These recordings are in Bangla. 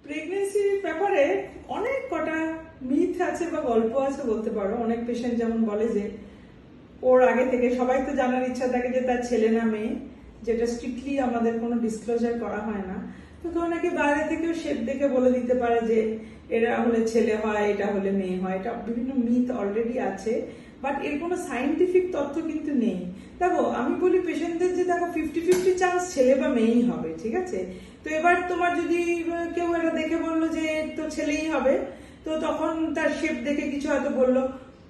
প্রেগনেন্সির ব্যাপারে অনেক কটা মিথ আছে বা গল্প আছে বলতে পারো। অনেক পেশেন্ট যেমন বলে যে ওর আগে থেকে সবাই তো জানার ইচ্ছা থাকে যে তার ছেলে না মেয়ে, যেটা স্ট্রিক্টলি আমাদের কোনো ডিসক্লোজার করা হয় না। তো কেউ নাকি বাইরে থেকেও শেপ দেখে বলে দিতে পারে যে এরা হলে ছেলে হয়, এটা হলে মেয়ে হয়। এটা বিভিন্ন মিথ অলরেডি আছে, বাট এর কোনো সাইন্টিফিক তথ্য কিন্তু নেই। দেখো, আমি বলি পেশেন্টদের যে দেখো 50-50 চান্স ছেলে বা মেয়েই হবে, ঠিক আছে? তো এবার তোমার যদি কেউ এটা দেখে বললো যে তো ছেলেই হবে, তো তখন তার শেপ দেখে কিছু হয়তো বললো,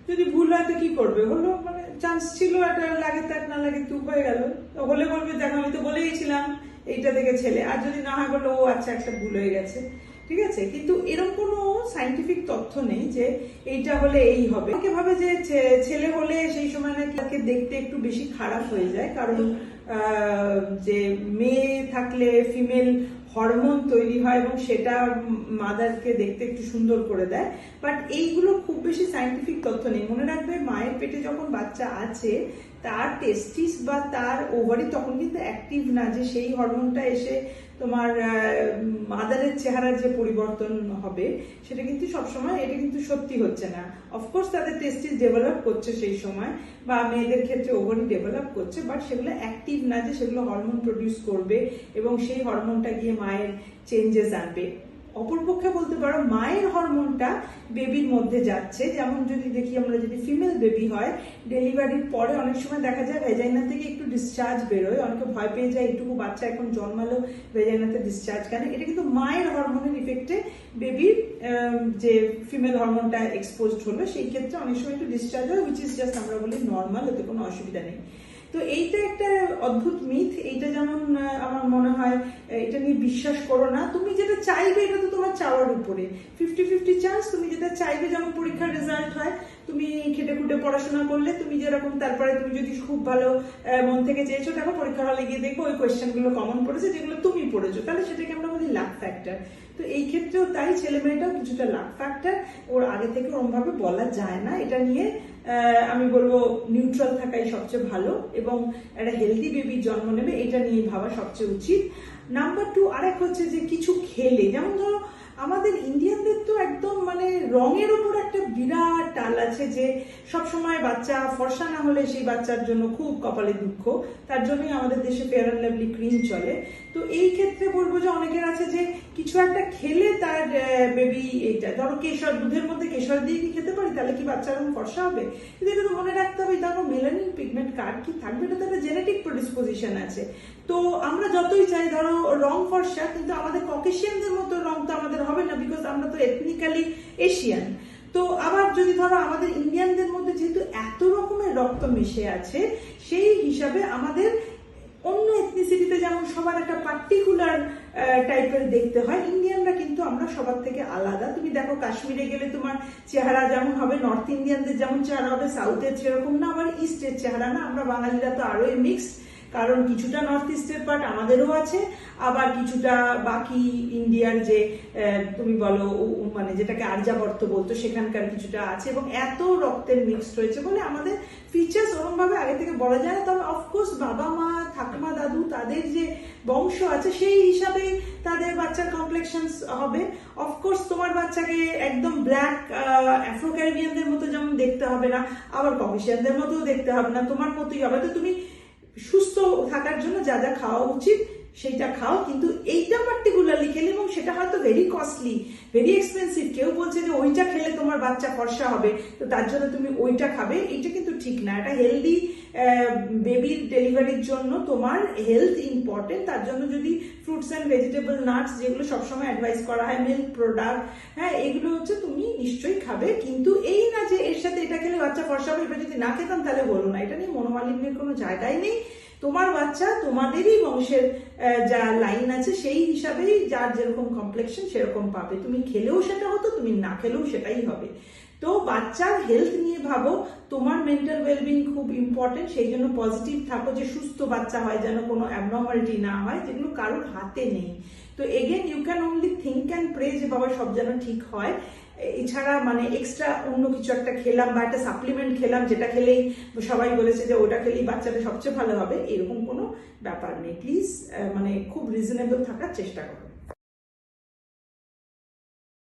যদি ভুল হয় তো কি করবে? হলো, মানে চান্স ছিল, একটা লাগে তাক না লাগে তুক হয়ে গেল। তো হলে বলবে দেখো আমি তো বলেইছিলাম এইটা থেকে ছেলে, আর যদি না হয় বললো ও আচ্ছা একটা ভুল হয়ে গেছে, ঠিক আছে? কিন্তু এরকম কোনো সাইন্টিফিক তথ্য নেই যে এইটা হলে এই হবে। অনেকে ভাবে যে ছেলে হলে সেই সময় নাকি তাকে দেখতে একটু বেশি খারাপ হয়ে যায়, কারণ যে মেয়ে থাকলে ফিমেল হরমোন তৈরি হয় এবং সেটা মাদারকে দেখতে একটু সুন্দর করে দেয়। বাট এইগুলো খুব বেশি সাইন্টিফিক তথ্য নেই। মনে রাখবে, মায়ের পেটে যখন বাচ্চা আছে তার টেস্টিস বা তার ওভারি তখন কিন্তু অ্যাক্টিভ না, যে সেই হরমোনটা এসে তোমার মাদারের চেহারার যে পরিবর্তন হবে সেটা কিন্তু সবসময় এটা কিন্তু সত্যি হচ্ছে না। অফকোর্স তাদের টেস্টিস ডেভেলপ করছে সেই সময়, বা মেয়েদের ক্ষেত্রে ওভারি ডেভেলপ করছে, বাট সেগুলো অ্যাক্টিভ না যে সেগুলো হরমোন প্রডিউস করবে এবং সেই হরমোনটা গিয়ে মায়ের চেঞ্জেস আনবে। অপরপক্ষে বলতে পারো মায়ের হরমোনটা বেবির মধ্যে যাচ্ছে। যেমন যদি দেখি আমরা, যদি ফিমেল বেবি হয় ডেলিভারির পরে অনেক সময় দেখা যায় ভেজাইনা থেকে একটু ডিসচার্জ বেরোয়, অনেকে ভয় পেয়ে যায় এইটুকু বাচ্চা এখন জন্মালো ভেজাইনাতে ডিসচার্জ কেন। এটা কিন্তু মায়ের হরমোনের ইফেক্টে বেবির যে ফিমেল হরমোনটা এক্সপোজড হলো সেই ক্ষেত্রে অনেক সময় একটু ডিসচার্জ হয়, উইচ ইজ জাস্ট আমরা বলি নর্মাল, এতে কোনো অসুবিধা নেই। তো এইটা একটা অদ্ভুত মিথ। এইটা যেমন আমার মনে হয় এটা নিয়ে বিশ্বাস করো না। তুমি যেটা চাইবে এটা তো তোমার চাওয়ার উপরে। 50-50 চান্স, তুমি যেটা চাইবে, যেমন পরীক্ষার রেজাল্ট হয়, তুমি খেটে খুঁটে পড়াশোনা করলে তুমি যেরকম, তারপরে তুমি যদি খুব ভালো মন থেকে চেয়েছো, দেখো পরীক্ষার হলে গিয়ে দেখবো ওই কোয়েশ্চেনগুলো কমন পড়েছে যেগুলো তুমি পড়েছো, তাহলে সেটাকে আমরা বলি লাক ফ্যাক্টর। তো এই ক্ষেত্রেও তাই, ছেলে মেয়েটাও কিছুটা লাক ফ্যাক্টর, ওর আগে থেকে ওরমভাবে বলা যায় না। এটা নিয়ে আমি বলবো নিউট্রাল থাকাই সবচেয়ে ভালো, এবং একটা হেলদি বেবির জন্ম নেবে এটা নিয়ে ভাবা সবচেয়ে উচিত। নাম্বার 2 আরেক হচ্ছে যে কিছু খেলে, যেমন ধরো আমাদের ইন্ডিয়ানদের তো একদম মানে রঙের উপর একটা বিরাট টাল আছে, যে সবসময় বাচ্চা ফর্সা না হলে সেই বাচ্চার জন্য খুব কপালে দুঃখ। তার জন্যই আমাদের দেশে ফেয়ার অ্যান্ড লাভলি ক্রিম চলে। তো এই ক্ষেত্রে বলবো যে অনেকের আছে যে কিছু একটা খেলে তার বেবি, এইটা ধরো কেশর, দুধের মধ্যে কেশর দিয়ে কি খেতে পারি, তাহলে কি বাচ্চা এরকম ফর্সা হবে? কিন্তু এটা তো মনে রাখতে হবে, দেখো মেলানিন পিগমেন্ট কার কি থাকবে, এটা তো একটা জেনেটিক প্রেডিসপোজিশন আছে। তো আমরা যতই চাই ধরো রং ফর্সা, কিন্তু আমাদের ককেশিয়ানদের মতো রং তো আমাদের হবে না, বিকজ আমরা তো এথনিক্যালি এশিয়ান। তো আবার যদি ধরো আমাদের ইন্ডিয়ানদের মধ্যে যেহেতু এত রকমের রক্ত মিশে আছে, সেই হিসাবে আমাদের অন্য এথনিসিটিতে যেমন সবার একটা পার্টিকুলার টাইপের দেখতে হয়, ইন্ডিয়ানরা কিন্তু আমরা সবার থেকে আলাদা। তুমি দেখো কাশ্মীরে গেলে তোমার চেহারা যেমন হবে, নর্থ ইন্ডিয়ানদের যেমন চেহারা হবে, সাউথের সেরকম না, আবার ইস্টের চেহারা না। আমরা বাঙালিরা তো আরোই মিক্সড, কারণ কিছুটা নর্থ ইস্টের পার্ট আমাদেরও আছে, আবার কিছুটা বাকি ইন্ডিয়ার যে তুমি বলো মানে যেটাকে আর্যাবর্ত বলতো সেখানকার কিছুটা আছে, এবং এত রক্তের মিক্সড হয়েছে বলে আমাদের ফিচার্স ওরকম ভাবে আগে থেকে বলা যায় না। তবে অফকোর্স বাবা মা ঠাকুমা দাদু তাদের যে বংশ আছে সেই হিসাবে তাদের বাচ্চার কমপ্লেকশন হবে। অফকোর্স তোমার বাচ্চাকে একদম ব্ল্যাক আফ্রো ক্যারিবিয়ানদের মতো যেমন দেখতে হবে না, আবার ককেশিয়ানদের মতোও দেখতে হবে না, তোমার মতোই হবে। তো তুমি সুস্থ থাকার জন্য যা যা খাওয়া উচিত সেইটা খাও, কিন্তু এইটা পার্টিকুলারলি খেলে, এবং সেটা হয়তো ভেরি কস্টলি, ভেরি এক্সপেন্সিভ। কেউ বলছে যে ওইটা খেলে তোমার বাচ্চা ফর্সা হবে, তো তার জন্য তুমি ওইটা খাবে, এইটা কিন্তু ঠিক না। এটা হেলদি বেবির ডেলিভারির জন্য তোমার হেলথ ইম্পর্টেন্ট। তার জন্য যদি ফ্রুটস অ্যান্ড ভেজিটেবল, নাটস, যেগুলো সবসময় অ্যাডভাইস করা হয়, মিল্ক প্রোডাক্ট, হ্যাঁ এগুলো হচ্ছে তুমি নিশ্চয়ই খাবে। কিন্তু এই না যে এর সাথে এটা খেলে বাচ্চা ফর্সা হবে, এটা যদি না খেতাম তাহলে বলো না। এটা নিয়ে মনোমালিন্যের কোনো জায়গায় নেই। তোমার বাচ্চা তোমাদেরই বংশের যা লাইন আছে সেই হিসাবেই যার যেরকম কমপ্লেকশন সেরকম পাবে। তুমি খেলেও সেটা হতো, তুমি না খেলেও সেটাই হবে। তো বাচ্চার হেলথ নিয়ে ভাবো, তোমার মেন্টাল ওয়েলবিং খুব ইম্পর্টেন্ট, সেই জন্য পজিটিভ থাকো যে সুস্থ বাচ্চা হয়, যেন কোনো অ্যাবনর্মালিটি না হয়, যেগুলো কারোর হাতে নেই। তো again you can only think and pray যে বাবা সব যেন ঠিক হয়। এছাড়া মানে এক্সট্রা অন্য কিছু একটা খেলাম বা একটা সাপ্লিমেন্ট খেলাম যেটা খেলেই সবাই বলেছে যে ওটা খেলেই বাচ্চাটা সবচেয়ে ভালো হবে, এরকম কোনো ব্যাপার নেই। প্লিজ মানে খুব রিজনেবল থাকার চেষ্টা করো।